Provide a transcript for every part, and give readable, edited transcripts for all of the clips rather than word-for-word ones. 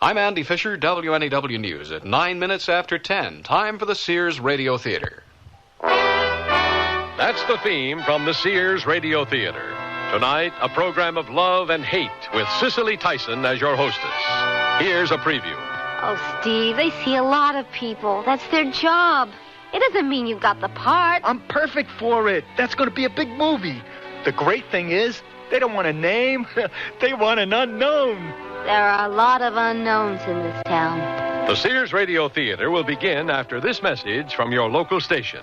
I'm Andy Fisher, WNEW News at 9 minutes after 10. Time for the Sears Radio Theater. That's the theme from the Sears Radio Theater. Tonight, a program of love and hate with Cicely Tyson as your hostess. Here's a preview. Oh, Steve, they see a lot of people. That's their job. It doesn't mean you got the part. I'm perfect for it. That's going to be a big movie. The great thing is, they don't want a name. They want an unknown. There are a lot of unknowns in this town. The Sears Radio Theater will begin after this message from your local station.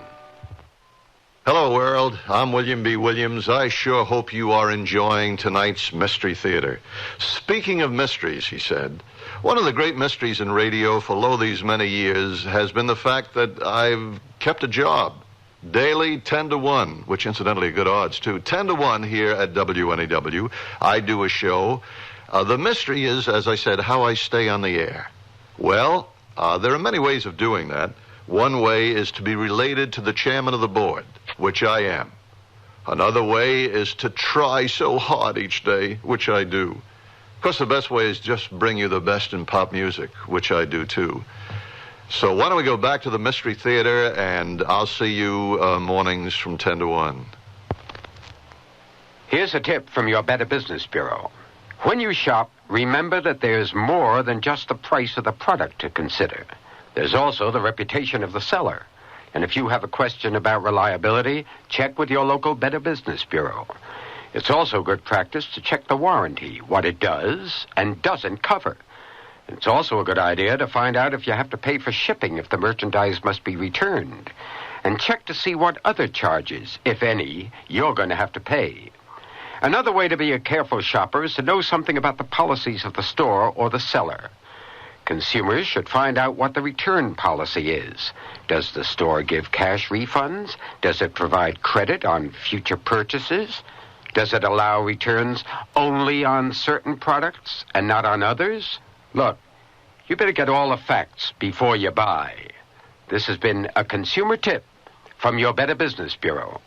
Hello, world. I'm William B. Williams. I sure hope you are enjoying tonight's Mystery Theater. Speaking of mysteries, he said, one of the great mysteries in radio for lo these many years has been the fact that I've kept a job. Daily 10 to 1, which incidentally are good odds, too. 10 to 1 here at WNEW. I do a show. The mystery is, as I said, how I stay on the air. Well, there are many ways of doing that. One way is to be related to the chairman of the board, which I am. Another way is to try so hard each day, which I do. Of course, the best way is just bring you the best in pop music, which I do, too. So why don't we go back to the Mystery Theater, and I'll see you mornings from 10 to 1. Here's a tip from your Better Business Bureau. When you shop, remember that there's more than just the price of the product to consider. There's also the reputation of the seller. And if you have a question about reliability, check with your local Better Business Bureau. It's also good practice to check the warranty, what it does and doesn't cover. It's also a good idea to find out if you have to pay for shipping if the merchandise must be returned. And check to see what other charges, if any, you're going to have to pay. Another way to be a careful shopper is to know something about the policies of the store or the seller. Consumers should find out what the return policy is. Does the store give cash refunds? Does it provide credit on future purchases? Does it allow returns only on certain products and not on others? Look, you better get all the facts before you buy. This has been a consumer tip from your Better Business Bureau.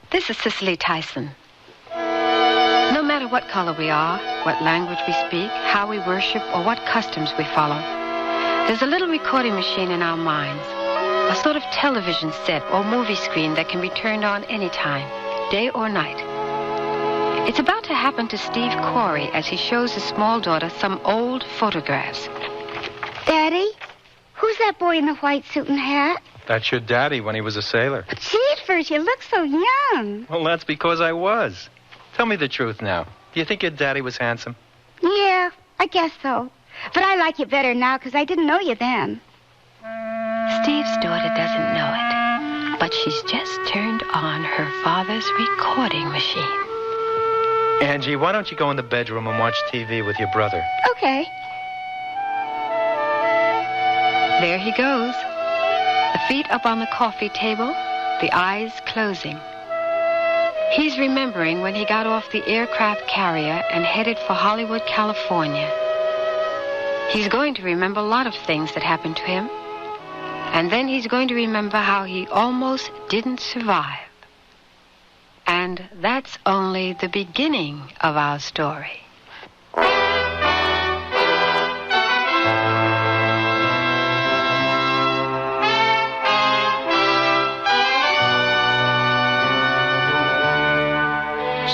This is Cicely Tyson. No matter what color we are, what language we speak, how we worship, or what customs we follow, there's a little recording machine in our minds, a sort of television set or movie screen that can be turned on anytime, day or night. It's about to happen to Steve Corey as he shows his small daughter some old photographs. Daddy, who's that boy in the white suit and hat? That's your daddy when he was a sailor. Jeepers, you look so young. Well, that's because I was. Tell me the truth now. Do you think your daddy was handsome? Yeah, I guess so. But I like you better now because I didn't know you then. Steve's daughter doesn't know it, but she's just turned on her father's recording machine. Angie, why don't you go in the bedroom and watch TV with your brother? Okay. There he goes. The feet up on the coffee table, the eyes closing. He's remembering when he got off the aircraft carrier and headed for Hollywood, California. He's going to remember a lot of things that happened to him. And then he's going to remember how he almost didn't survive. And that's only the beginning of our story.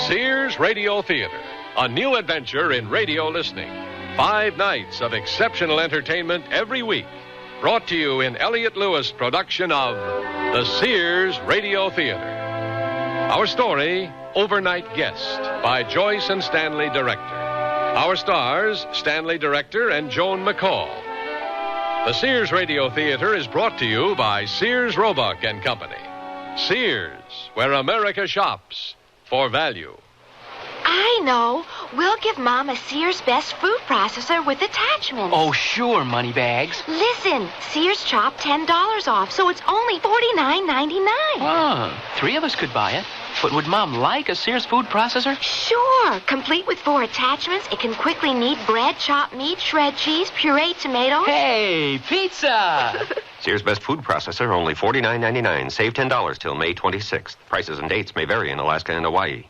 Sears Radio Theater, a new adventure in radio listening. 5 nights of exceptional entertainment every week. Brought to you in Elliot Lewis' production of the Sears Radio Theater. Our story, Overnight Guest, by Joyce and Stanley Director. Our stars, Stanley Director and Joan McCall. The Sears Radio Theater is brought to you by Sears Roebuck and Company. Sears, where America shops for value. I know. We'll give Mom a Sears Best Food Processor with attachments. Oh, sure, Moneybags. Listen, Sears chopped $10 off, so it's only $49.99. Oh, 3 of us could buy it. But would Mom like a Sears food processor? Sure. Complete with 4 attachments, it can quickly knead bread, chop meat, shred cheese, puree tomatoes. Hey, pizza! Sears Best Food Processor, only $49.99. Save $10 till May 26th. Prices and dates may vary in Alaska and Hawaii.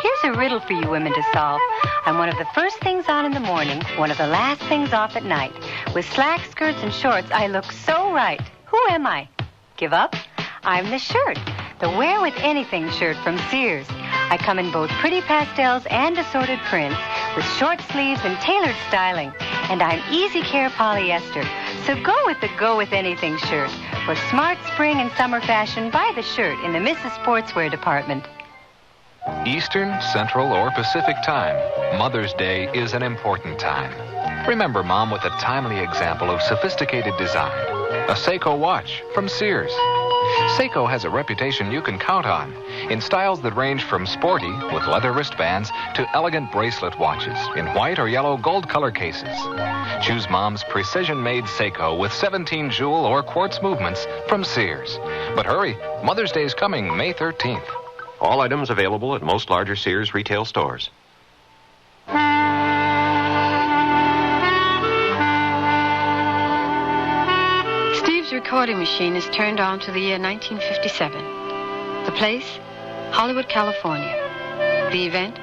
Here's a riddle for you women to solve. I'm one of the first things on in the morning, one of the last things off at night. With slacks, skirts, and shorts, I look so right. Who am I? Give up? I'm the shirt. The Wear With Anything shirt from Sears. I come in both pretty pastels and assorted prints, with short sleeves and tailored styling. And I'm easy care polyester. So go with the Go With Anything shirt. For smart spring and summer fashion, buy the shirt in the Mrs. Sportswear department. Eastern, Central, or Pacific time, Mother's Day is an important time. Remember Mom with a timely example of sophisticated design. A Seiko watch from Sears. Seiko has a reputation you can count on in styles that range from sporty, with leather wristbands, to elegant bracelet watches in white or yellow gold color cases. Choose Mom's precision-made Seiko with 17 jewel or quartz movements from Sears. But hurry, Mother's Day is coming May 13th. All items available at most larger Sears retail stores. Steve's recording machine is turned on to the year 1957. The place, Hollywood, California. The event,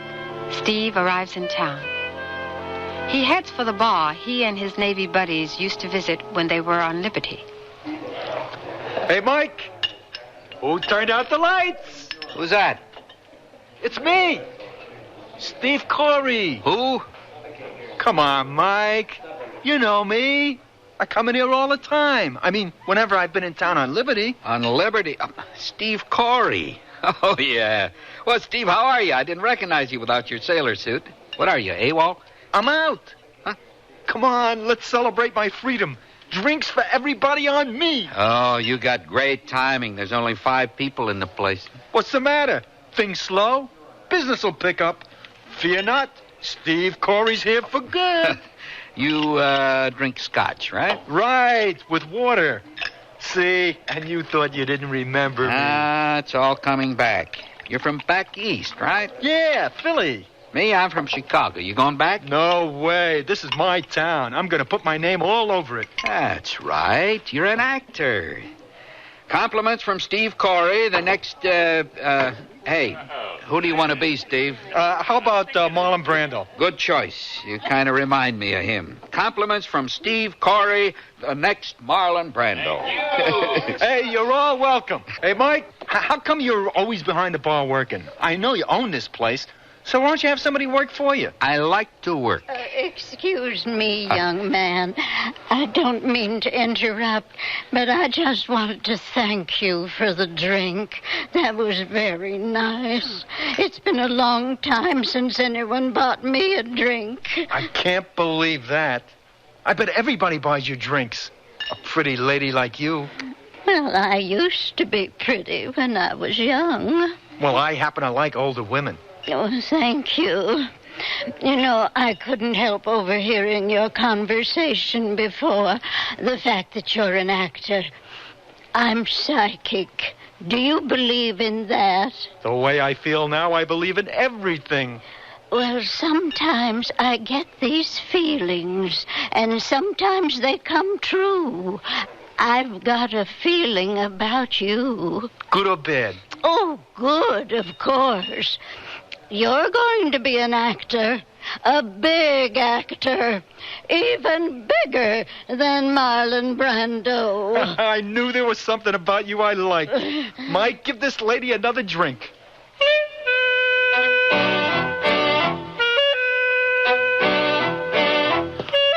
Steve arrives in town. He heads for the bar he and his Navy buddies used to visit when they were on Liberty. Hey, Mike. Who turned out the lights? Who's that? It's me. Steve Corey. Who? Come on, Mike. You know me. I come in here all the time. I mean, whenever I've been in town on Liberty. On Liberty? Steve Corey. Oh, yeah. Well, Steve, how are you? I didn't recognize you without your sailor suit. What are you, AWOL? I'm out. Huh? Come on, let's celebrate my freedom. Drinks for everybody on me. Oh, you got great timing. There's only 5 people in the place. What's the matter? Things slow? Business will pick up. Fear not. Steve Corey's here for good. You, drink scotch, right? Right, with water. See, and you thought you didn't remember me. It's all coming back. You're from back east, right? Yeah, Philly. Me, I'm from Chicago. You going back? No way. This is my town. I'm going to put my name all over it. That's right. You're an actor. Compliments from Steve Corey. The next, hey, who do you want to be, Steve? How about Marlon Brando? Good choice. You kind of remind me of him. Compliments from Steve Corey, the next Marlon Brando. Hey, you're all welcome. Hey, Mike, how come you're always behind the bar working? I know you own this place. So why don't you have somebody work for you? I like to work. Excuse me, young man. I don't mean to interrupt, but I just wanted to thank you for the drink. That was very nice. It's been a long time since anyone bought me a drink. I can't believe that. I bet everybody buys you drinks. A pretty lady like you. Well, I used to be pretty when I was young. Well, I happen to like older women. Oh, thank you. You know, I couldn't help overhearing your conversation before. The fact that you're an actor. I'm psychic. Do you believe in that? The way I feel now, I believe in everything. Well, sometimes I get these feelings, and sometimes they come true. I've got a feeling about you. Good or bad? Oh, good, of course. You're going to be an actor, a big actor, even bigger than Marlon Brando. I knew there was something about you I liked. Mike, give this lady another drink.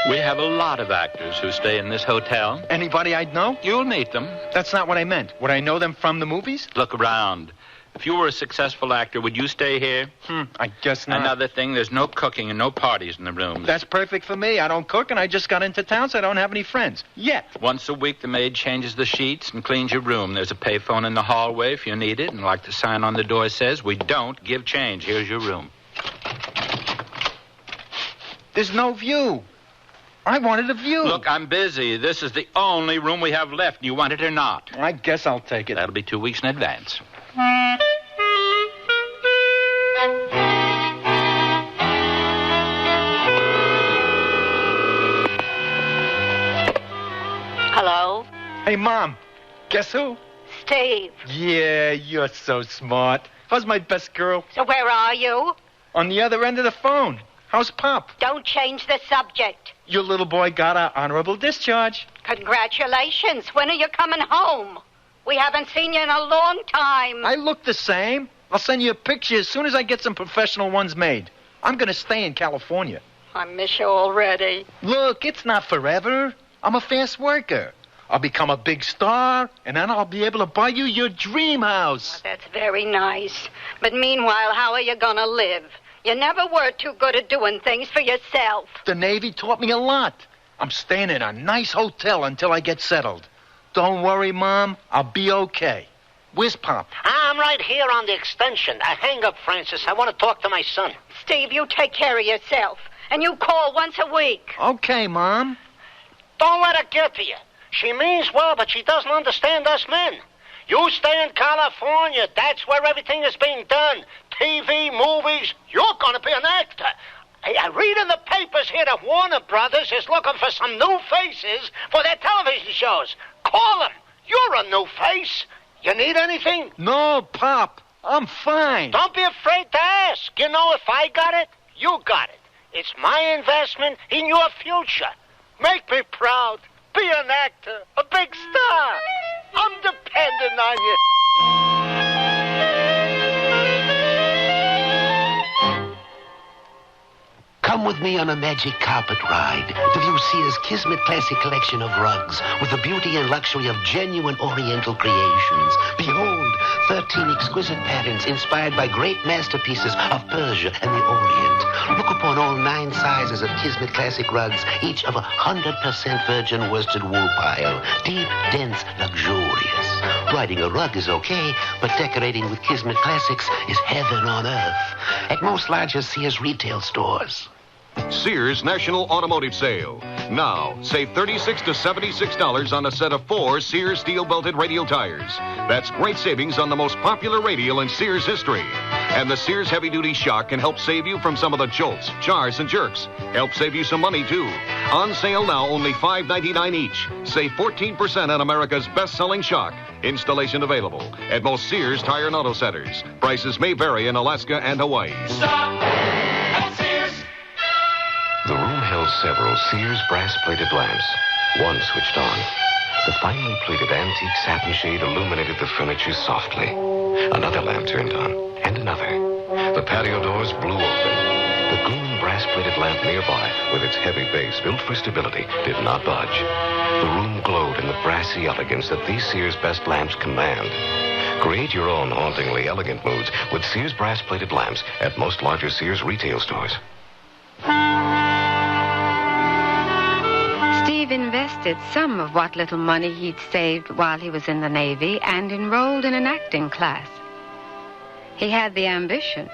We have a lot of actors who stay in this hotel. Anybody I'd know? You'll meet them. That's not what I meant. Would I know them from the movies? Look around. If you were a successful actor, would you stay here? I guess not. Another thing, there's no cooking and no parties in the rooms. That's perfect for me. I don't cook, and I just got into town, so I don't have any friends. Yet. Once a week, the maid changes the sheets and cleans your room. There's a payphone in the hallway if you need it, and like the sign on the door says, we don't give change. Here's your room. There's no view. I wanted a view. Look, I'm busy. This is the only room we have left. You want it or not? I guess I'll take it. That'll be 2 weeks in advance. Hello? Hey, Mom. Guess who? Steve. Yeah, you're so smart. How's my best girl? So where are you? On the other end of the phone. How's Pop? Don't change the subject. Your little boy got an honorable discharge. Congratulations. When are you coming home? We haven't seen you in a long time. I look the same. I'll send you a picture as soon as I get some professional ones made. I'm going to stay in California. I miss you already. Look, it's not forever. I'm a fast worker. I'll become a big star, and then I'll be able to buy you your dream house. Oh, that's very nice. But meanwhile, how are you going to live? You never were too good at doing things for yourself. The Navy taught me a lot. I'm staying in a nice hotel until I get settled. Don't worry, Mom. I'll be okay. Where's Pop? I'm right here on the extension. Hang up, Francis. I want to talk to my son. Steve, you take care of yourself. And you call once a week. Okay, Mom. Don't let her get to you. She means well, but she doesn't understand us men. You stay in California. That's where everything is being done. TV, movies. You're going to be an actor. I read in the papers here that Warner Brothers is looking for some new faces for their television shows. Call them. You're a new face. You need anything? No, Pop. I'm fine. Don't be afraid to ask. You know, if I got it, you got it. It's my investment in your future. Make me proud. Be an actor, a big star. I'm depending on you. Come with me on a magic carpet ride to view Sears' Kismet Classic collection of rugs with the beauty and luxury of genuine Oriental creations. Behold, 13 exquisite patterns inspired by great masterpieces of Persia and the Orient. Look upon all 9 sizes of Kismet Classic rugs, each of 100% virgin worsted wool pile. Deep, dense, luxurious. Riding a rug is okay, but decorating with Kismet Classics is heaven on earth. At most larger Sears retail stores. Sears National Automotive Sale. Now, save $36 to $76 on a set of 4 Sears steel-belted radial tires. That's great savings on the most popular radial in Sears history. And the Sears heavy-duty shock can help save you from some of the jolts, jars, and jerks. Help save you some money, too. On sale now, only $5.99 each. Save 14% on America's best-selling shock. Installation available at most Sears Tire and Auto Centers. Prices may vary in Alaska and Hawaii. Stop at Sears. The room held several Sears brass-plated lamps. One switched on. The finely plated antique satin shade illuminated the furniture softly. Another lamp turned on, and another. The patio doors blew open. The gleaming brass-plated lamp nearby, with its heavy base built for stability, did not budge. The room glowed in the brassy elegance that these Sears best lamps command. Create your own hauntingly elegant moods with Sears brass-plated lamps at most larger Sears retail stores. Steve invested some of what little money he'd saved while he was in the Navy and enrolled in an acting class. He had the ambition.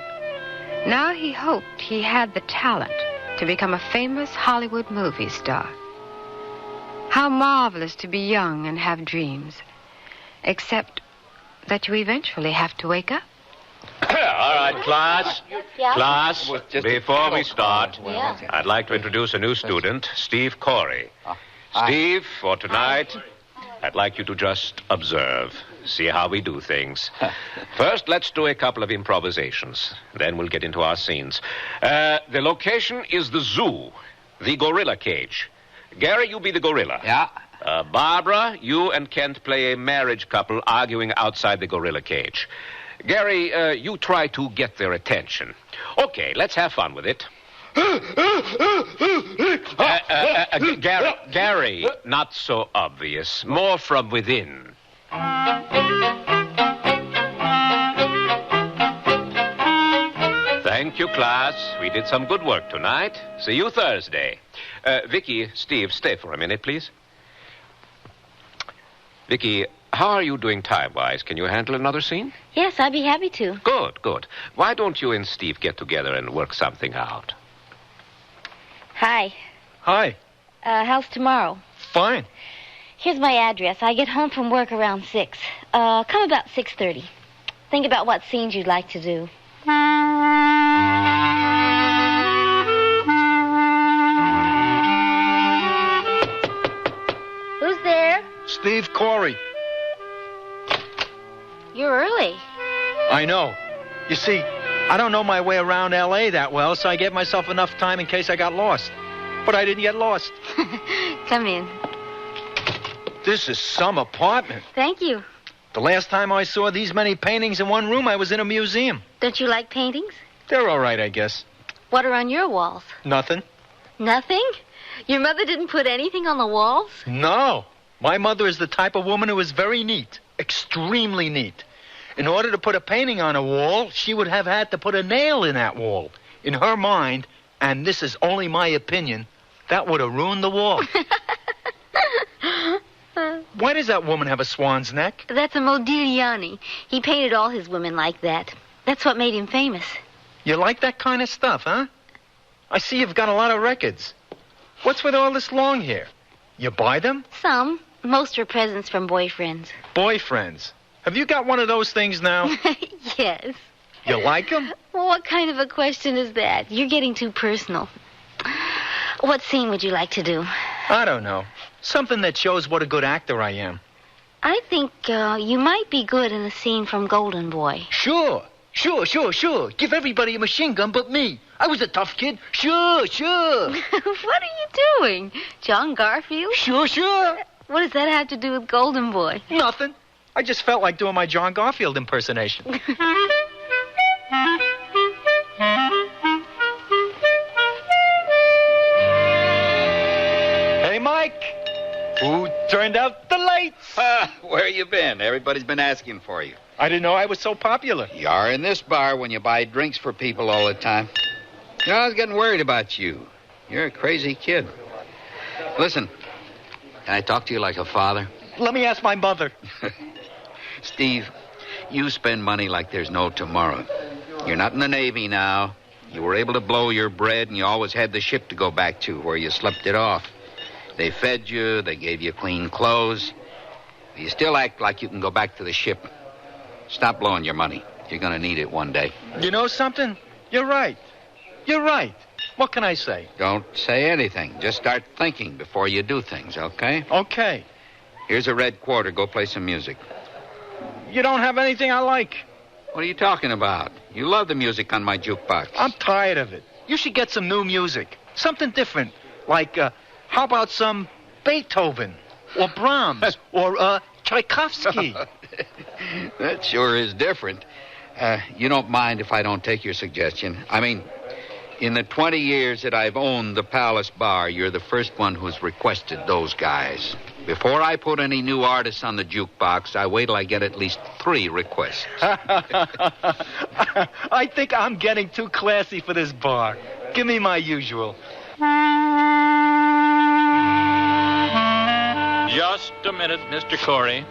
Now he hoped he had the talent to become a famous Hollywood movie star. How marvelous to be young and have dreams. Except that you eventually have to wake up. All right, class. Yeah? Class, before we start, Yeah. I'd like to introduce a new student, Steve Corey. Steve, for tonight, I'd like you to just observe, see how we do things. First, let's do a couple of improvisations. Then we'll get into our scenes. The location is the zoo, the gorilla cage. Gary, you be the gorilla. Yeah. Barbara, you and Kent play a marriage couple arguing outside the gorilla cage. Gary, you try to get their attention. Okay, let's have fun with it. Gary, not so obvious. More from within. Thank you, class. We did some good work tonight. See you Thursday. Vicky, Steve, stay for a minute, please. Vicky, how are you doing time-wise? Can you handle another scene? Yes, I'd be happy to. Good, good. Why don't you and Steve get together and work something out? Hi. Hi. How's tomorrow? Fine. Here's my address. I get home from work around 6. Come about 6:30. Think about what scenes you'd like to do. Who's there? Steve Corey. You're early. I know. You see, I don't know my way around L.A. that well, so I gave myself enough time in case I got lost. But I didn't get lost. Come in. This is some apartment. Thank you. The last time I saw these many paintings in one room, I was in a museum. Don't you like paintings? They're all right, I guess. What are on your walls? Nothing. Nothing? Your mother didn't put anything on the walls? No. My mother is the type of woman who is very neat. Extremely neat. In order to put a painting on a wall, she would have had to put a nail in that wall. In her mind, and this is only my opinion, that would have ruined the wall. Why does that woman have a swan's neck? That's a Modigliani. He painted all his women like that. That's what made him famous. You like that kind of stuff, huh? I see you've got a lot of records. What's with all this long hair? You buy them? Some. Most are presents from boyfriends. Boyfriends? Have you got one of those things now? Yes. You like them? Well, what kind of a question is that? You're getting too personal. What scene would you like to do? I don't know. Something that shows what a good actor I am. I think you might be good in the scene from Golden Boy. Sure. Give everybody a machine gun but me. I was a tough kid. Sure. What are you doing? John Garfield? Sure. What does that have to do with Golden Boy? Nothing. I just felt like doing my John Garfield impersonation. Hey, Mike. Who turned out the lights? Where you been? Everybody's been asking for you. I didn't know I was so popular. You are in this bar when you buy drinks for people all the time. You know, I was getting worried about you. You're a crazy kid. Listen, can I talk to you like a father? Let me ask my mother. Steve, you spend money like there's no tomorrow. You're not in the Navy now. You were able to blow your bread, and you always had the ship to go back to where you slept it off. They fed you. They gave you clean clothes. You still act like you can go back to the ship. Stop blowing your money. You're going to need it one day. You know something? You're right. What can I say? Don't say anything. Just start thinking before you do things, okay? Okay. Here's a red quarter. Go play some music. You don't have anything I like. What are you talking about? You love the music on my jukebox. I'm tired of it. You should get some new music. Something different. Like, how about some Beethoven? Or Brahms? Or, Tchaikovsky? That sure is different. You don't mind if I don't take your suggestion? I mean, in the 20 years that I've owned the Palace Bar, you're the first one who's requested those guys. Before I put any new artists on the jukebox, I wait till I get at least 3 requests. I think I'm getting too classy for this bar. Give me my usual. Just a minute, Mr. Corey.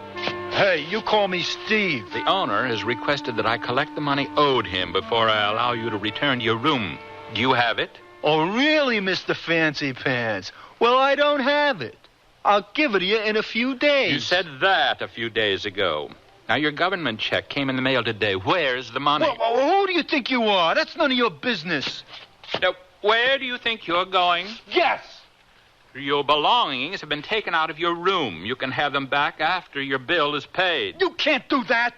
Hey, you call me Steve. The owner has requested that I collect the money owed him before I allow you to return to your room. Do you have it? Oh, really, Mr. Fancy Pants? Well, I don't have it. I'll give it to you in a few days. You said that a few days ago. Now, your government check came in the mail today. Where's the money? Well, who do you think you are? That's none of your business. Now, where do you think you're going? Yes. Your belongings have been taken out of your room. You can have them back after your bill is paid. You can't do that.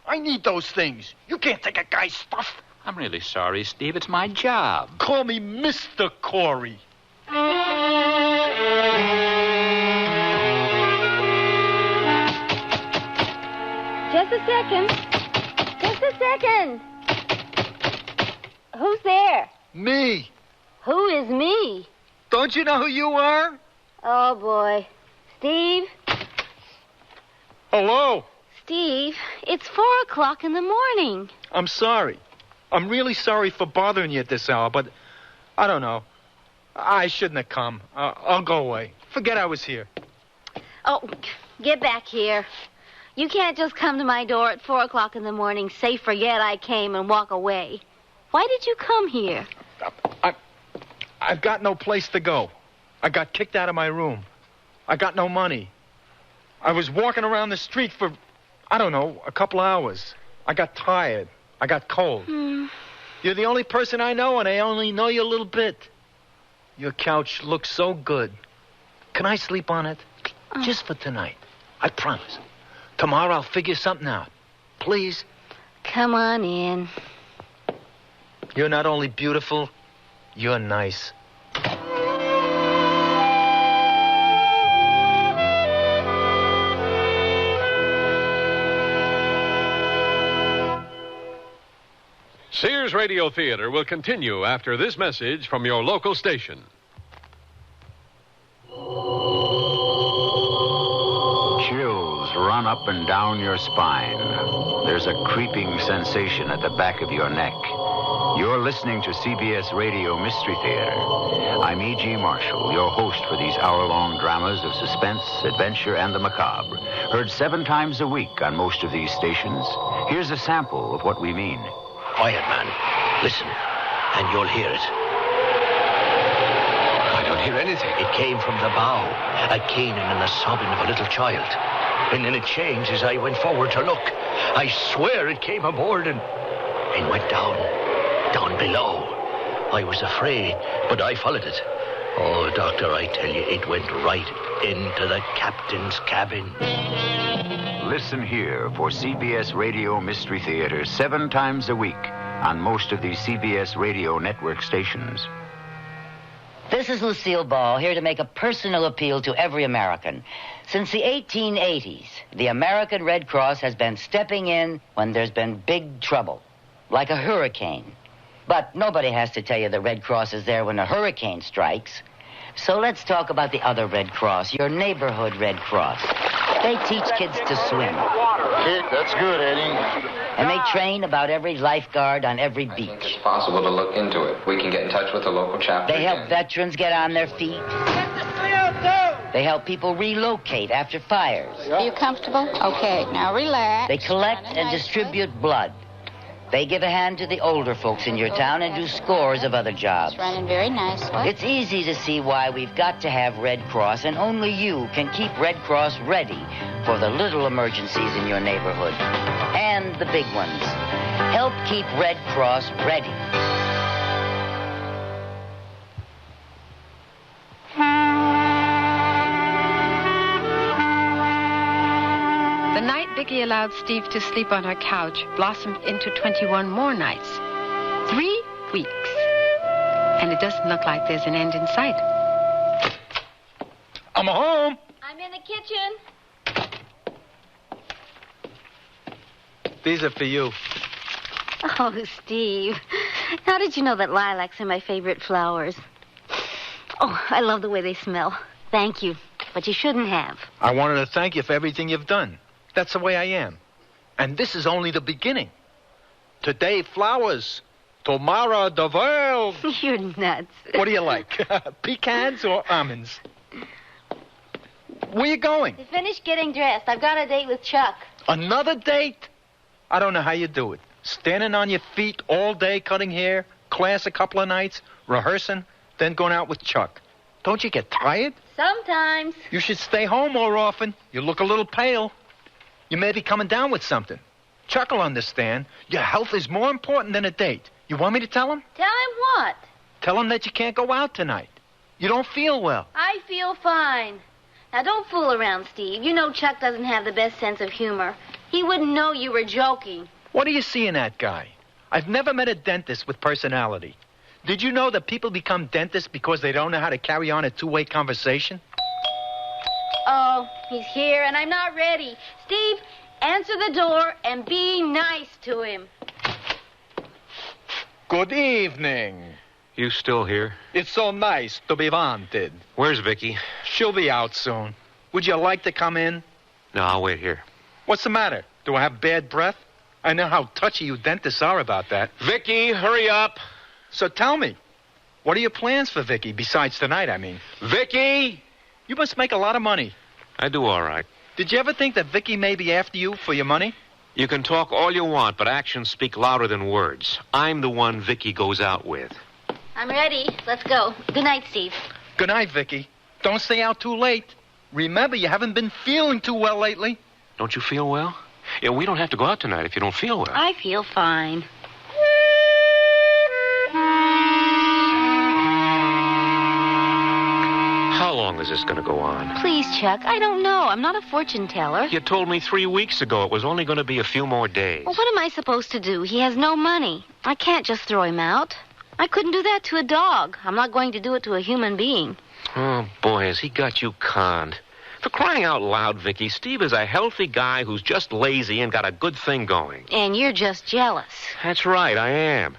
I need those things. You can't take a guy's stuff. I'm really sorry, Steve. It's my job. Call me Mr. Corey. Just a second. Who's there? Me. Who is me? Don't you know who you are? Oh, boy. Steve? Hello? Steve, it's 4 o'clock in the morning. I'm sorry. I'm really sorry for bothering you at this hour, but I don't know. I shouldn't have come. I'll go away. Forget I was here. Oh, get back here. You can't just come to my door at 4 o'clock in the morning, say forget I came, and walk away. Why did you come here? I've got no place to go. I got kicked out of my room. I got no money. I was walking around the street for, I don't know, a couple hours. I got tired. I got cold. You're the only person I know, and I only know you a little bit. Your couch looks so good. Can I sleep on it? Just for tonight. I promise. Tomorrow I'll figure something out. Please? Come on in. You're not only beautiful, you're nice. Sears Radio Theater will continue after this message from your local station. Chills run up and down your spine. There's a creeping sensation at the back of your neck. You're listening to CBS Radio Mystery Theater. I'm E.G. Marshall, your host for these hour-long dramas of suspense, adventure, and the macabre. Heard 7 times a week on most of these stations. Here's a sample of what we mean. Quiet, man. Listen, and you'll hear it. I don't hear anything. It came from the bow, a keening and a sobbing of a little child. And then it changed as I went forward to look. I swear it came aboard and went down below. I was afraid, but I followed it. Oh, Doctor, I tell you, it went right into the captain's cabin. Listen here for CBS Radio Mystery Theater 7 times a week on most of these CBS Radio network stations. This is Lucille Ball, here to make a personal appeal to every American. Since the 1880s, the American Red Cross has been stepping in when there's been big trouble, like a hurricane. But nobody has to tell you the Red Cross is there when a hurricane strikes. So let's talk about the other Red Cross, your neighborhood Red Cross. They teach kids to swim. Kid, that's good, Eddie. And they train about every lifeguard on every beach. It's possible to look into it. We can get in touch with the local chapter. They help veterans get on their feet. They help people relocate after fires. Are you comfortable? Okay, now relax. They collect and distribute blood. They give a hand to the older folks in your town and do scores of other jobs. It's running very nicely. It's easy to see why we've got to have Red Cross, and only you can keep Red Cross ready for the little emergencies in your neighborhood. And the big ones. Help keep Red Cross ready. The night Vicky allowed Steve to sleep on her couch blossomed into 21 more nights. 3 weeks. And it doesn't look like there's an end in sight. I'm home. I'm in the kitchen. These are for you. Oh, Steve. How did you know that lilacs are my favorite flowers? Oh, I love the way they smell. Thank you. But you shouldn't have. I wanted to thank you for everything you've done. That's the way I am. And this is only the beginning. Today, flowers. Tomorrow, the world. You're nuts. What do you like? Pecans or almonds? Where you going? To finish getting dressed. I've got a date with Chuck. Another date? I don't know how you do it. Standing on your feet all day cutting hair, class a couple of nights, rehearsing, then going out with Chuck. Don't you get tired? Sometimes. You should stay home more often. You look a little pale. You may be coming down with something. Chuck will understand. Your health is more important than a date. You want me to tell him? Tell him what? Tell him that you can't go out tonight. You don't feel well. I feel fine. Now, don't fool around, Steve. You know Chuck doesn't have the best sense of humor. He wouldn't know you were joking. What do you see in that guy? I've never met a dentist with personality. Did you know that people become dentists because they don't know how to carry on a two-way conversation? Oh, he's here, and I'm not ready. Steve, answer the door and be nice to him. Good evening. You still here? It's so nice to be wanted. Where's Vicky? She'll be out soon. Would you like to come in? No, I'll wait here. What's the matter? Do I have bad breath? I know how touchy you dentists are about that. Vicky, hurry up. So tell me, what are your plans for Vicky, besides tonight, I mean? Vicky! You must make a lot of money. I do all right. Did you ever think that Vicky may be after you for your money? You can talk all you want, but actions speak louder than words. I'm the one Vicky goes out with. I'm ready. Let's go. Good night, Steve. Good night, Vicky. Don't stay out too late. Remember, you haven't been feeling too well lately. Don't you feel well? Yeah, we don't have to go out tonight if you don't feel well. I feel fine. How long is this going to go on? Please, Chuck, I don't know. I'm not a fortune teller. You told me 3 weeks ago it was only going to be a few more days. Well, what am I supposed to do? He has no money. I can't just throw him out. I couldn't do that to a dog. I'm not going to do it to a human being. Oh, boy, has he got you conned. For crying out loud, Vicky, Steve is a healthy guy who's just lazy and got a good thing going. And you're just jealous. That's right, I am.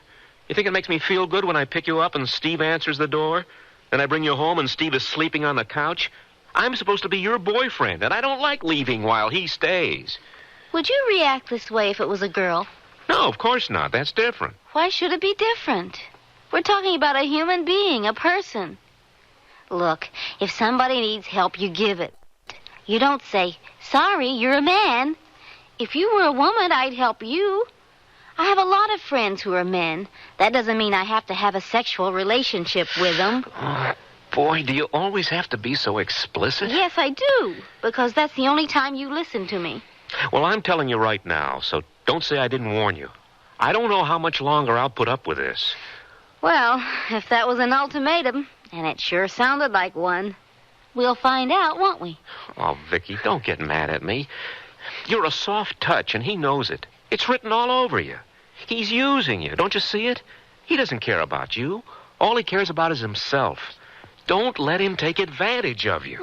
You think it makes me feel good when I pick you up and Steve answers the door? Then I bring you home and Steve is sleeping on the couch? I'm supposed to be your boyfriend, and I don't like leaving while he stays. Would you react this way if it was a girl? No, of course not. That's different. Why should it be different? We're talking about a human being, a person. Look, if somebody needs help, you give it. You don't say, sorry, you're a man. If you were a woman, I'd help you. I have a lot of friends who are men. That doesn't mean I have to have a sexual relationship with them. Oh, boy, do you always have to be so explicit? Yes, I do, because that's the only time you listen to me. Well, I'm telling you right now, so don't say I didn't warn you. I don't know how much longer I'll put up with this. Well, if that was an ultimatum, and it sure sounded like one, we'll find out, won't we? Oh, Vicky, don't get mad at me. You're a soft touch, and he knows it. It's written all over you. He's using you. Don't you see it? He doesn't care about you. All he cares about is himself. Don't let him take advantage of you.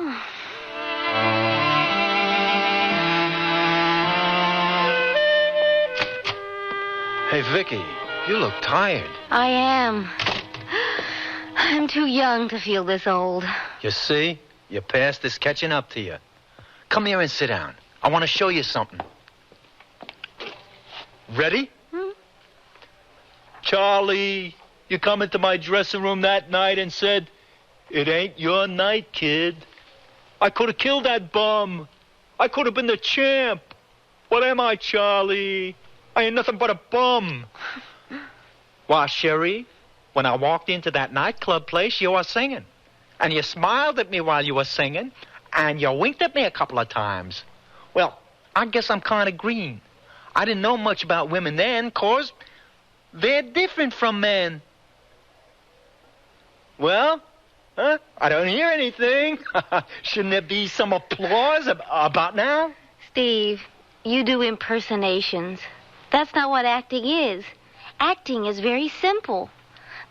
Hey, Vicky, you look tired. I am. I'm too young to feel this old. You see? Your past is catching up to you. Come here and sit down. I want to show you something. Ready? Charlie, you come into my dressing room that night and said, "It ain't your night, kid. I could have killed that bum. I could have been the champ. What am I, Charlie? I ain't nothing but a bum." Why, Sherry, when I walked into that nightclub place, you were singing. And you smiled at me while you were singing, and you winked at me a couple of times. Well, I guess I'm kind of green. I didn't know much about women then, 'cause they're different from men. Well, huh? I don't hear anything. Shouldn't there be some applause about now? Steve, you do impersonations. That's not what acting is. Acting is very simple.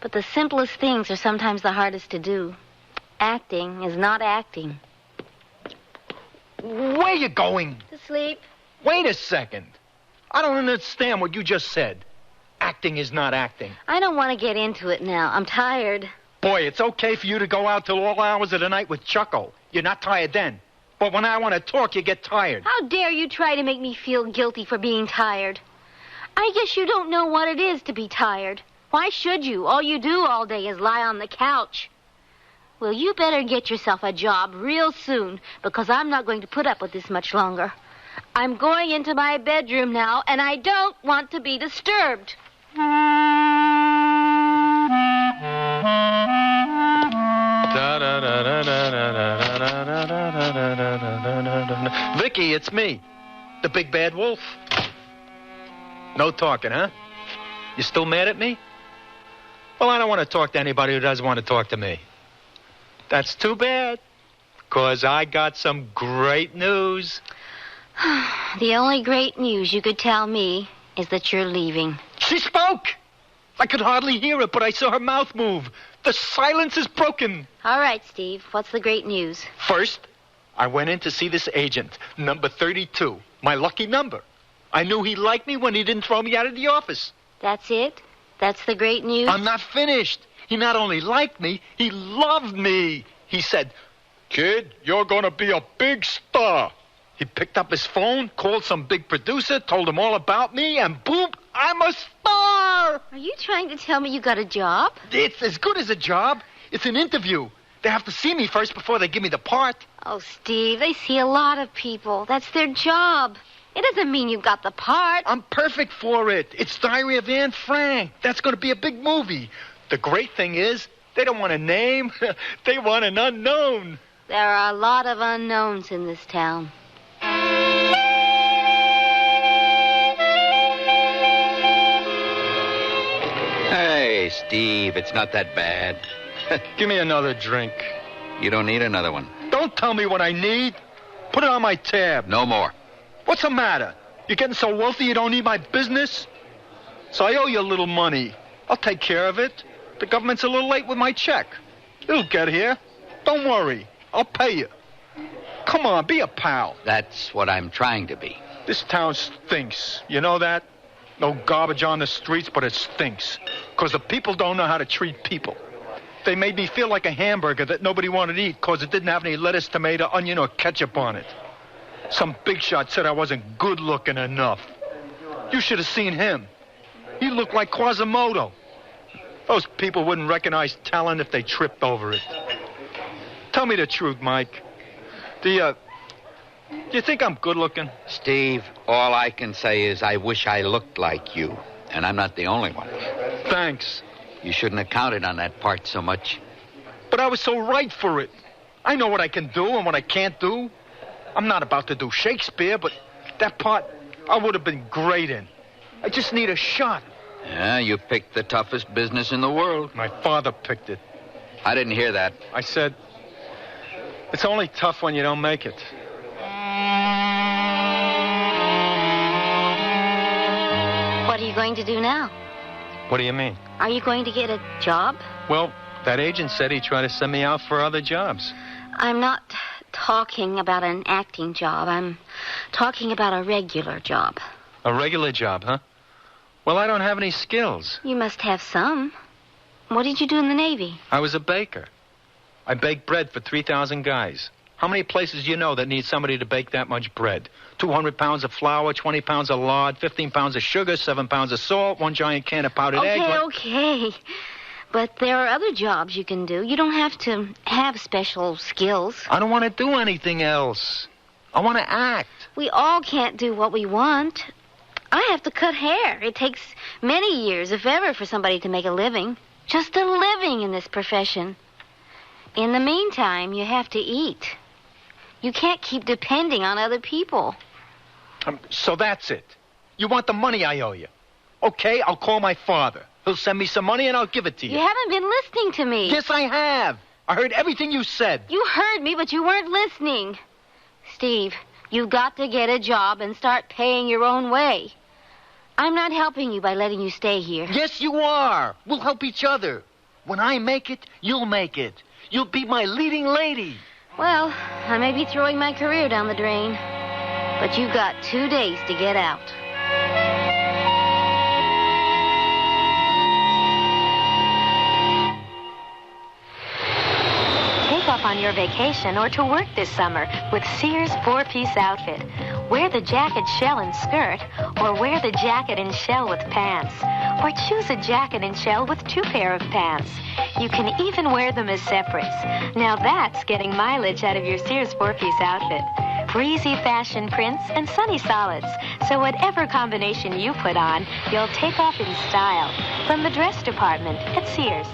But the simplest things are sometimes the hardest to do. Acting is not acting. Where you going? To sleep. Wait a second. I don't understand what you just said. Acting is not acting. I don't want to get into it now. I'm tired. Boy, it's okay for you to go out till all hours of the night with Chuckle. You're not tired then. But when I want to talk, you get tired. How dare you try to make me feel guilty for being tired? I guess you don't know what it is to be tired. Why should you? All you do all day is lie on the couch. Well, you better get yourself a job real soon, because I'm not going to put up with this much longer. I'm going into my bedroom now, and I don't want to be disturbed. Vicky, it's me, the big bad wolf. No talking, huh? You still mad at me? Well, I don't want to talk to anybody who doesn't want to talk to me. That's too bad, 'cause I got some great news. The only great news you could tell me is that you're leaving. She spoke! I could hardly hear it, but I saw her mouth move. The silence is broken. All right, Steve. What's the great news? First, I went in to see this agent, number 32, my lucky number. I knew he liked me when he didn't throw me out of the office. That's it? That's the great news? I'm not finished. He not only liked me, he loved me. He said, "Kid, you're going to be a big star." He picked up his phone, called some big producer, told him all about me, and boom, I'm a star! Are you trying to tell me you got a job? It's as good as a job. It's an interview. They have to see me first before they give me the part. Oh, Steve, they see a lot of people. That's their job. It doesn't mean you got the part. I'm perfect for it. It's Diary of Anne Frank. That's going to be a big movie. The great thing is, they don't want a name. They want an unknown. There are a lot of unknowns in this town. Hey, Steve, it's not that bad. Give me another drink. You don't need another one. Don't tell me what I need. Put it on my tab. No more. What's the matter? You're getting so wealthy you don't need my business? So I owe you a little money. I'll take care of it. The government's a little late with my check. It'll get here. Don't worry. I'll pay you. Come on, be a pal. That's what I'm trying to be. This town stinks. You know that? No garbage on the streets, but it stinks. Because the people don't know how to treat people. They made me feel like a hamburger that nobody wanted to eat because it didn't have any lettuce, tomato, onion, or ketchup on it. Some big shot said I wasn't good-looking enough. You should have seen him. He looked like Quasimodo. Those people wouldn't recognize talent if they tripped over it. Tell me the truth, Mike. Do you think I'm good-looking? Steve, all I can say is I wish I looked like you. And I'm not the only one. Thanks. You shouldn't have counted on that part so much. But I was so right for it. I know what I can do and what I can't do. I'm not about to do Shakespeare, but that part I would have been great in. I just need a shot. Yeah, you picked the toughest business in the world. My father picked it. I didn't hear that. I said, it's only tough when you don't make it. What are you going to do now? What do you mean? Are you going to get a job? Well, that agent said he'd try to send me out for other jobs. I'm not talking about an acting job. I'm talking about a regular job. A regular job, huh? Well, I don't have any skills. You must have some. What did you do in the Navy? I was a baker. I baked bread for 3,000 guys. How many places do you know that need somebody to bake that much bread? 200 pounds of flour, 20 pounds of lard, 15 pounds of sugar, 7 pounds of salt, 1 giant can of powdered egg. Okay. But there are other jobs you can do. You don't have to have special skills. I don't want to do anything else. I want to act. We all can't do what we want. I have to cut hair. It takes many years, if ever, for somebody to make a living. Just a living in this profession. In the meantime, you have to eat. You can't keep depending on other people. So that's it. You want the money I owe you. Okay, I'll call my father. He'll send me some money and I'll give it to you. You haven't been listening to me. Yes, I have. I heard everything you said. You heard me, but you weren't listening. Steve, you've got to get a job and start paying your own way. I'm not helping you by letting you stay here. Yes, you are. We'll help each other. When I make it, you'll make it. You'll be my leading lady. Well, I may be throwing my career down the drain, but you've got 2 days to get out. Take off on your vacation or to work this summer with Sears 4-piece outfit. Wear the jacket, shell, and skirt, or wear the jacket and shell with pants. Or choose a jacket and shell with 2 pair of pants. You can even wear them as separates. Now that's getting mileage out of your Sears 4-piece outfit. Breezy fashion prints and sunny solids. So whatever combination you put on, you'll take off in style. From the dress department at Sears.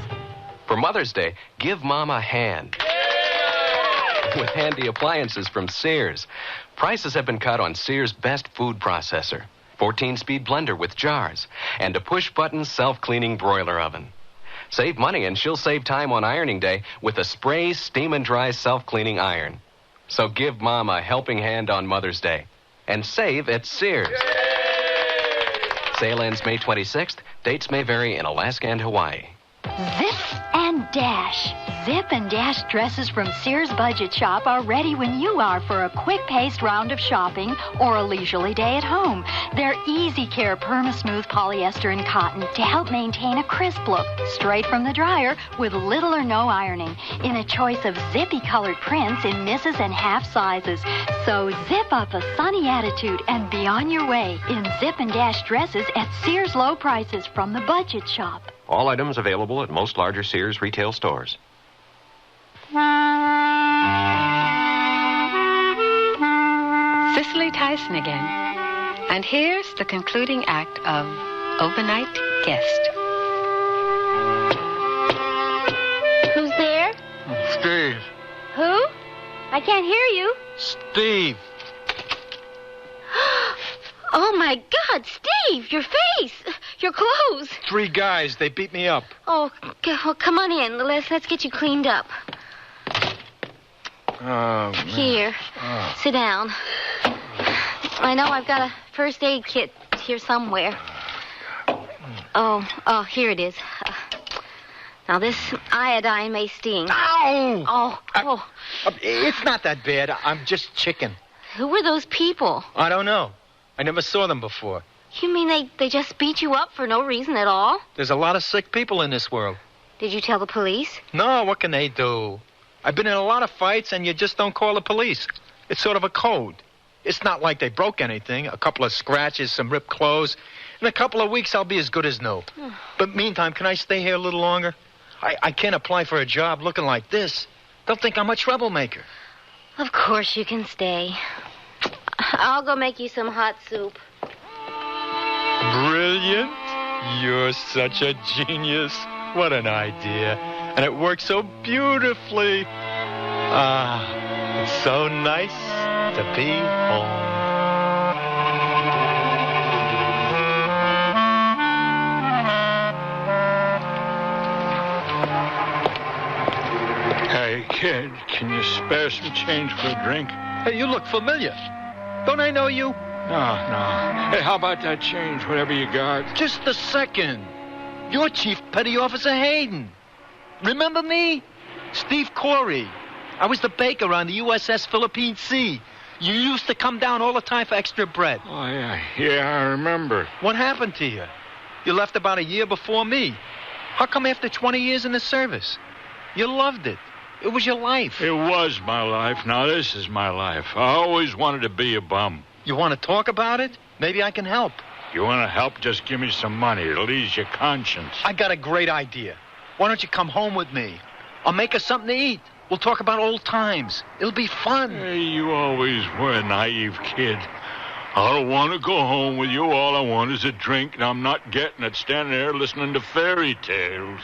For Mother's Day, give Mom a hand. With handy appliances from Sears. Prices have been cut on Sears' best food processor, 14-speed blender with jars, and a push-button self-cleaning broiler oven. Save money and she'll save time on ironing day with a spray, steam, and dry self-cleaning iron. So give Mom a helping hand on Mother's Day. And save at Sears. Sale ends May 26th. Dates may vary in Alaska and Hawaii. Zip and Dash. Zip and Dash dresses from Sears Budget Shop are ready when you are for a quick-paced round of shopping or a leisurely day at home. They're easy care perma-smooth polyester and cotton to help maintain a crisp look, straight from the dryer with little or no ironing, in a choice of zippy-colored prints in misses and half sizes. So zip up a sunny attitude and be on your way in Zip and Dash dresses at Sears low prices from the Budget Shop. All items available at most larger Sears retail stores. Cicely Tyson again. And here's the concluding act of Overnight Guest. Who's there? Steve. Who? I can't hear you. Steve. Oh, my God, Steve, your face, your clothes. 3 guys, they beat me up. Oh, well, come on in. Let's get you cleaned up. Oh, man. Here. Sit down. I know I've got a first aid kit here somewhere. Oh, here it is. Now, this iodine may sting. Ow! Oh. It's not that bad. I'm just chicken. Who were those people? I don't know. I never saw them before. You mean they just beat you up for no reason at all? There's a lot of sick people in this world. Did you tell the police? No, what can they do? I've been in a lot of fights, and you just don't call the police. It's sort of a code. It's not like they broke anything. A couple of scratches, some ripped clothes. In a couple of weeks, I'll be as good as new. But meantime, can I stay here a little longer? I can't apply for a job looking like this. They'll think I'm a troublemaker. Of course you can stay. I'll go make you some hot soup. Brilliant. You're such a genius. What an idea. And it works so beautifully. It's so nice to be home. Hey, kid, can you spare some change for a drink? Hey, you look familiar. Don't I know you? No. Hey, how about that change, whatever you got? Just a second. You're Chief Petty Officer Hayden. Remember me? Steve Corey. I was the baker on the USS Philippine Sea. You used to come down all the time for extra bread. Oh, yeah. Yeah, I remember. What happened to you? You left about a year before me. How come after 20 years in the service? You loved it. It was your life. It was my life. Now this is my life. I always wanted to be a bum. You want to talk about it? Maybe I can help. You want to help? Just give me some money. It'll ease your conscience. I got a great idea. Why don't you come home with me? I'll make us something to eat. We'll talk about old times. It'll be fun. Hey, you always were a naive kid. I don't want to go home with you. All I want is a drink, and I'm not getting it standing there listening to fairy tales.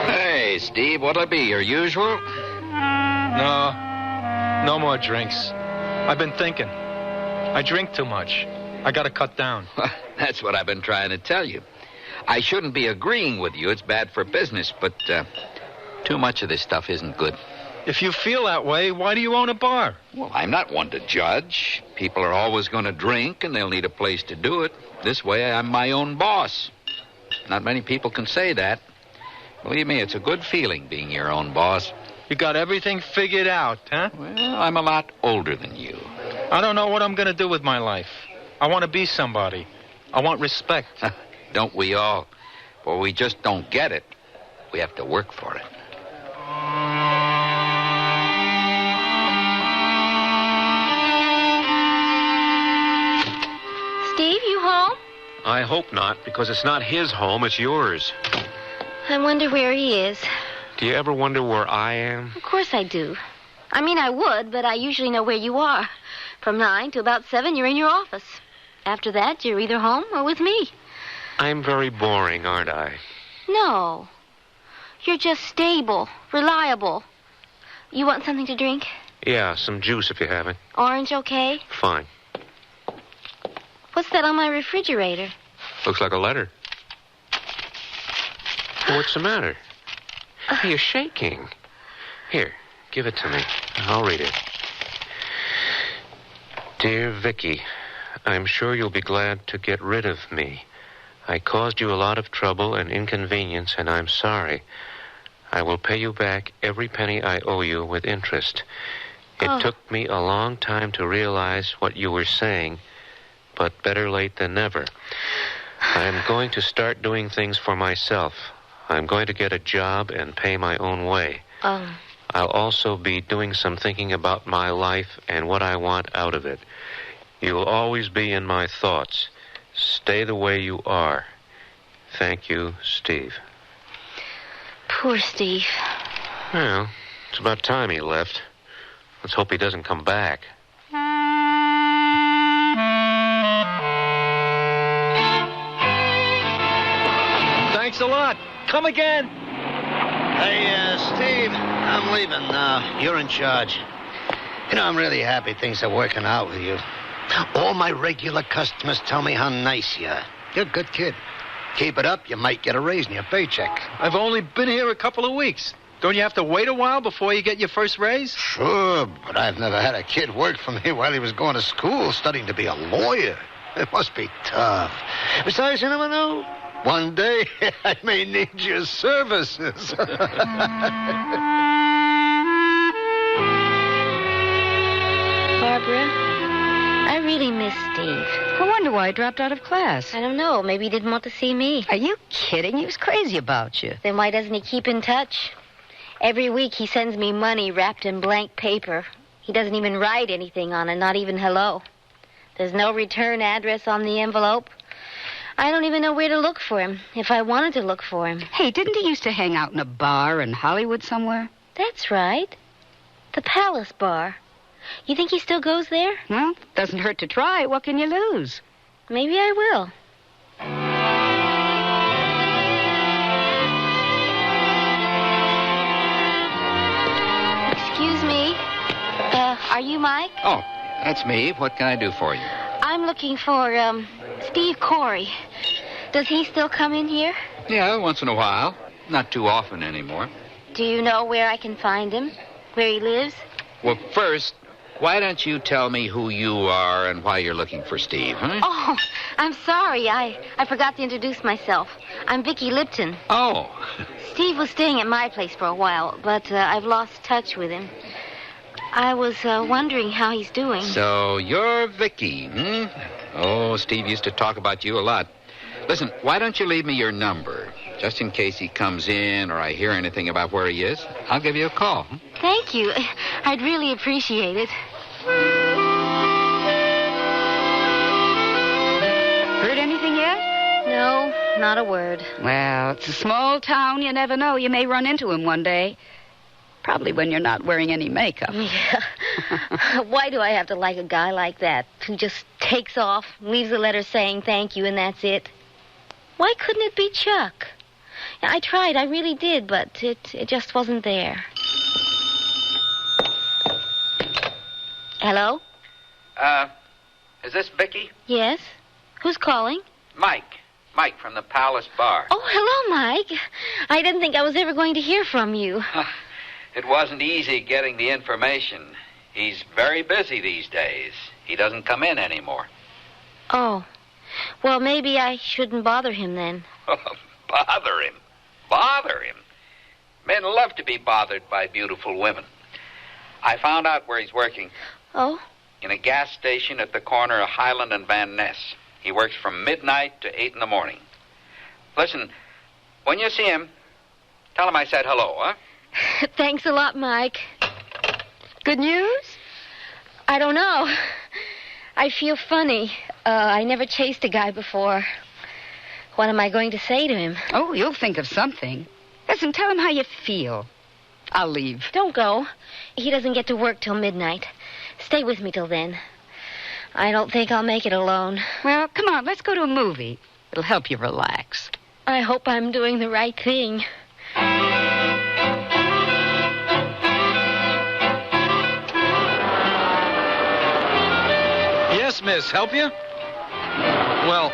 Hey, Steve, what'll it be, your usual? No more drinks. I've been thinking. I drink too much. I gotta cut down. That's what I've been trying to tell you. I shouldn't be agreeing with you. It's bad for business, but too much of this stuff isn't good. If you feel that way, why do you own a bar? Well, I'm not one to judge. People are always going to drink, and they'll need a place to do it. This way, I'm my own boss. Not many people can say that. Believe me, it's a good feeling being your own boss. You got everything figured out, huh? Well, I'm a lot older than you. I don't know what I'm going to do with my life. I want to be somebody. I want respect. Don't we all? For we just don't get it. We have to work for it. Steve, you home? I hope not, because it's not his home, it's yours. I wonder where he is. Do you ever wonder where I am? Of course I do. I mean, I would, but I usually know where you are. From 9 to about 7, you're in your office. After that, you're either home or with me. I'm very boring, aren't I? No. You're just stable, reliable. You want something to drink? Yeah, some juice if you have it. Orange okay? Fine. What's that on my refrigerator? Looks like a letter. What's the matter? You're shaking. Here, give it to me. I'll read it. Dear Vicky, I'm sure you'll be glad to get rid of me. I caused you a lot of trouble and inconvenience, and I'm sorry. I will pay you back every penny I owe you with interest. It took me a long time to realize what you were saying, but better late than never. I'm going to start doing things for myself. I'm going to get a job and pay my own way. I'll also be doing some thinking about my life and what I want out of it. You'll always be in my thoughts. Stay the way you are. Thank you, Steve. Poor Steve. Well, it's about time he left. Let's hope he doesn't come back. Thanks a lot. Come again. Hey, Steve, I'm leaving now. You're in charge. You know, I'm really happy things are working out with you. All my regular customers tell me how nice you are. You're a good kid. Keep it up, you might get a raise in your paycheck. I've only been here a couple of weeks. Don't you have to wait a while before you get your first raise? Sure, but I've never had a kid work for me while he was going to school, studying to be a lawyer. It must be tough. Besides, you never know. One day, I may need your services. Barbara, I really miss Steve. I wonder why he dropped out of class. I don't know. Maybe he didn't want to see me. Are you kidding? He was crazy about you. Then why doesn't he keep in touch? Every week he sends me money wrapped in blank paper. He doesn't even write anything on it, not even hello. There's no return address on the envelope. I don't even know where to look for him, if I wanted to look for him. Hey, didn't he used to hang out in a bar in Hollywood somewhere? That's right. The Palace Bar. You think he still goes there? Well, doesn't hurt to try. What can you lose? Maybe I will. Excuse me. Are you Mike? Oh, that's me. What can I do for you? I'm looking for, Steve Corey. Does he still come in here? Yeah, once in a while. Not too often anymore. Do you know where I can find him? Where he lives? Well, first, why don't you tell me who you are and why you're looking for Steve, huh? Oh, I'm sorry. I forgot to introduce myself. I'm Vicki Lipton. Oh. Steve was staying at my place for a while, but I've lost touch with him. I was wondering how he's doing. So you're Vicki, hmm? Oh, Steve used to talk about you a lot. Listen, why don't you leave me your number? Just in case he comes in or I hear anything about where he is, I'll give you a call. Hmm? Thank you. I'd really appreciate it. Heard anything yet? No, not a word. Well, it's a small town. You never know. You may run into him one day. Probably when you're not wearing any makeup. Yeah. Why do I have to like a guy like that who just takes off, leaves a letter saying thank you, and that's it? Why couldn't it be Chuck? I tried, I really did, but it just wasn't there. Hello? Is this Vicki? Yes? Who's calling? Mike from the Palace Bar. Oh, hello, Mike. I didn't think I was ever going to hear from you. It wasn't easy getting the information. He's very busy these days. He doesn't come in anymore. Oh. Well, maybe I shouldn't bother him then. Bother him? Bother him? Men love to be bothered by beautiful women. I found out where he's working. Oh? In a gas station at the corner of Highland and Van Ness. He works from midnight to 8 in the morning. Listen, when you see him, tell him I said hello, huh? Thanks a lot, Mike. Good news? I don't know. I feel funny. I never chased a guy before. What am I going to say to him? Oh, you'll think of something. Listen, tell him how you feel. I'll leave. Don't go. He doesn't get to work till midnight. Stay with me till then. I don't think I'll make it alone. Well, come on, let's go to a movie. It'll help you relax. I hope I'm doing the right thing. Yes, miss. Help you? Well,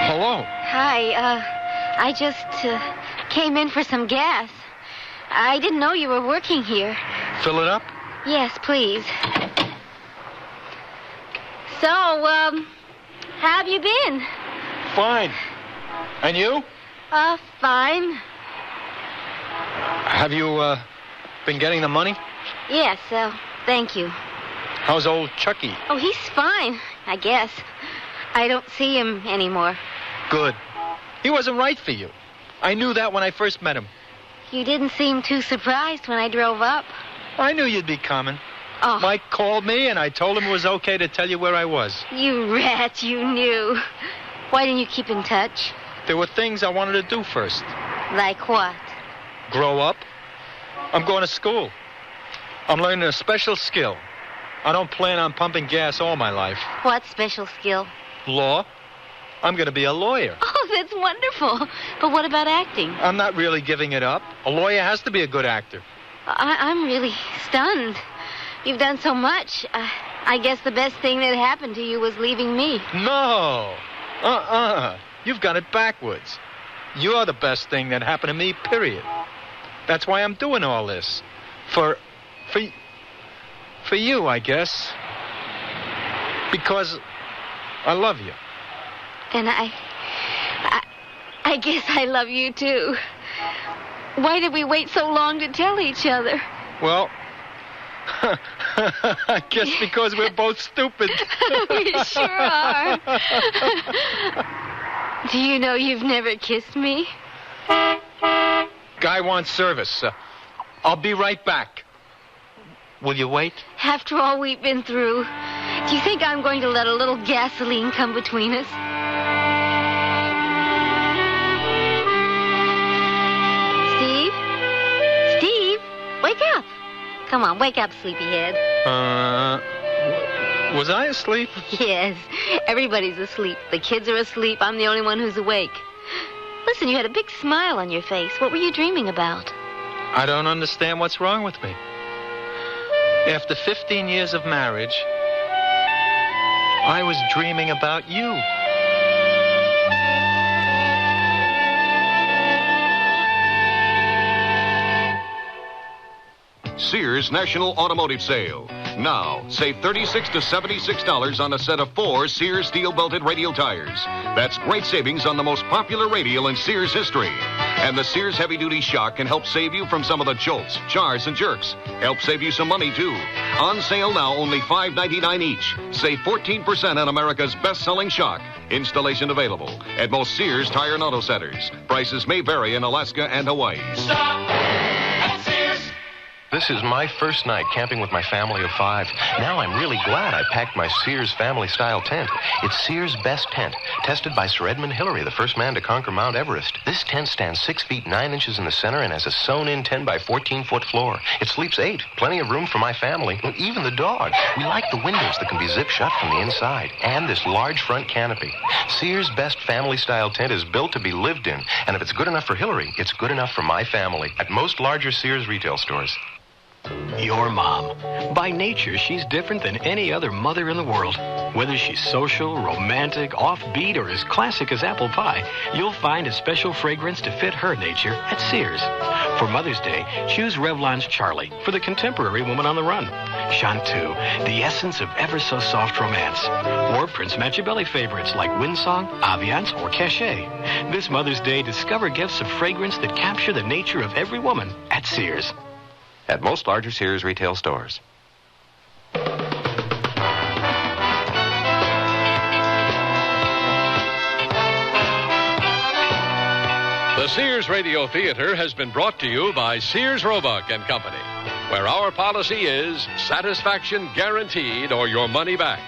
hello. Hi, I just came in for some gas. I didn't know you were working here. Fill it up? Yes, please. So, how have you been? Fine. And you? Fine. Have you, been getting the money? Yes, thank you. How's old Chucky? Oh, he's fine, I guess. I don't see him anymore. Good. He wasn't right for you. I knew that when I first met him. You didn't seem too surprised when I drove up. I knew you'd be coming. Oh. Mike called me, and I told him it was okay to tell you where I was. You rat, you knew. Why didn't you keep in touch? There were things I wanted to do first. Like what? Grow up. I'm going to school. I'm learning a special skill. I don't plan on pumping gas all my life. What special skill? Law. I'm going to be a lawyer. Oh, that's wonderful. But what about acting? I'm not really giving it up. A lawyer has to be a good actor. I'm really stunned. You've done so much. I guess the best thing that happened to you was leaving me. No. You've got it backwards. You're the best thing that happened to me, period. That's why I'm doing all this. For you, I guess. Because I love you. And I guess I love you, too. Why did we wait so long to tell each other? Well, I guess because we're both stupid. We sure are. Do you know you've never kissed me? Guy wants service. I'll be right back. Will you wait? After all we've been through, do you think I'm going to let a little gasoline come between us? Steve, wake up. Come on, wake up, sleepyhead. Was I asleep? Yes, everybody's asleep. The kids are asleep. I'm the only one who's awake. Listen, you had a big smile on your face. What were you dreaming about? I don't understand what's wrong with me. After 15 years of marriage, I was dreaming about you. Sears National Automotive Sale. Now, save $36 to $76 on a set of 4 Sears steel-belted radial tires. That's great savings on the most popular radial in Sears history. And the Sears heavy-duty shock can help save you from some of the jolts, jars, and jerks. Help save you some money, too. On sale now, only $5.99 each. Save 14% on America's best-selling shock. Installation available at most Sears Tire and Auto Centers. Prices may vary in Alaska and Hawaii. Stop at Sears. This is my first night camping with my family of 5. Now I'm really glad I packed my Sears family-style tent. It's Sears' best tent, tested by Sir Edmund Hillary, the first man to conquer Mount Everest. This tent stands 6 feet 9 inches in the center and has a sewn-in 10 by 14-foot floor. It sleeps 8, plenty of room for my family, even the dog. We like the windows that can be zip shut from the inside, and this large front canopy. Sears' best family-style tent is built to be lived in, and if it's good enough for Hillary, it's good enough for my family at most larger Sears retail stores. Your mom. By nature, she's different than any other mother in the world. Whether she's social, romantic, offbeat, or as classic as apple pie, you'll find a special fragrance to fit her nature at Sears. For Mother's Day, choose Revlon's Charlie for the contemporary woman on the run. Chanteuse, the essence of ever-so-soft romance. Or Prince Machiavelli favorites like Windsong, Aviance, or Cachet. This Mother's Day, discover gifts of fragrance that capture the nature of every woman at Sears. At most larger Sears retail stores. The Sears Radio Theater has been brought to you by Sears Roebuck and Company, where our policy is satisfaction guaranteed or your money back.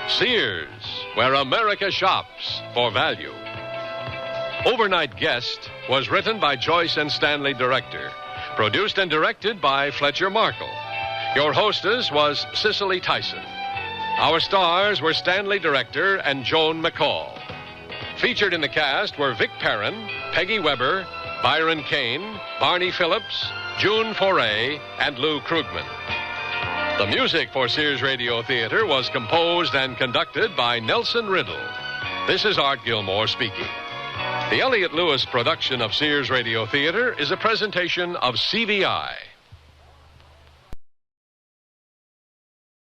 Sears, where America shops for value. Overnight Guest was written by Joyce and Stanley Director. Produced and directed by Fletcher Markle. Your hostess was Cicely Tyson. Our stars were Stanley Director and Joan McCall. Featured in the cast were Vic Perrin, Peggy Weber, Byron Kane, Barney Phillips, June Foray, and Lou Krugman. The music for Sears Radio Theater was composed and conducted by Nelson Riddle. This is Art Gilmore speaking. The Elliot Lewis production of Sears Radio Theater is a presentation of CVI.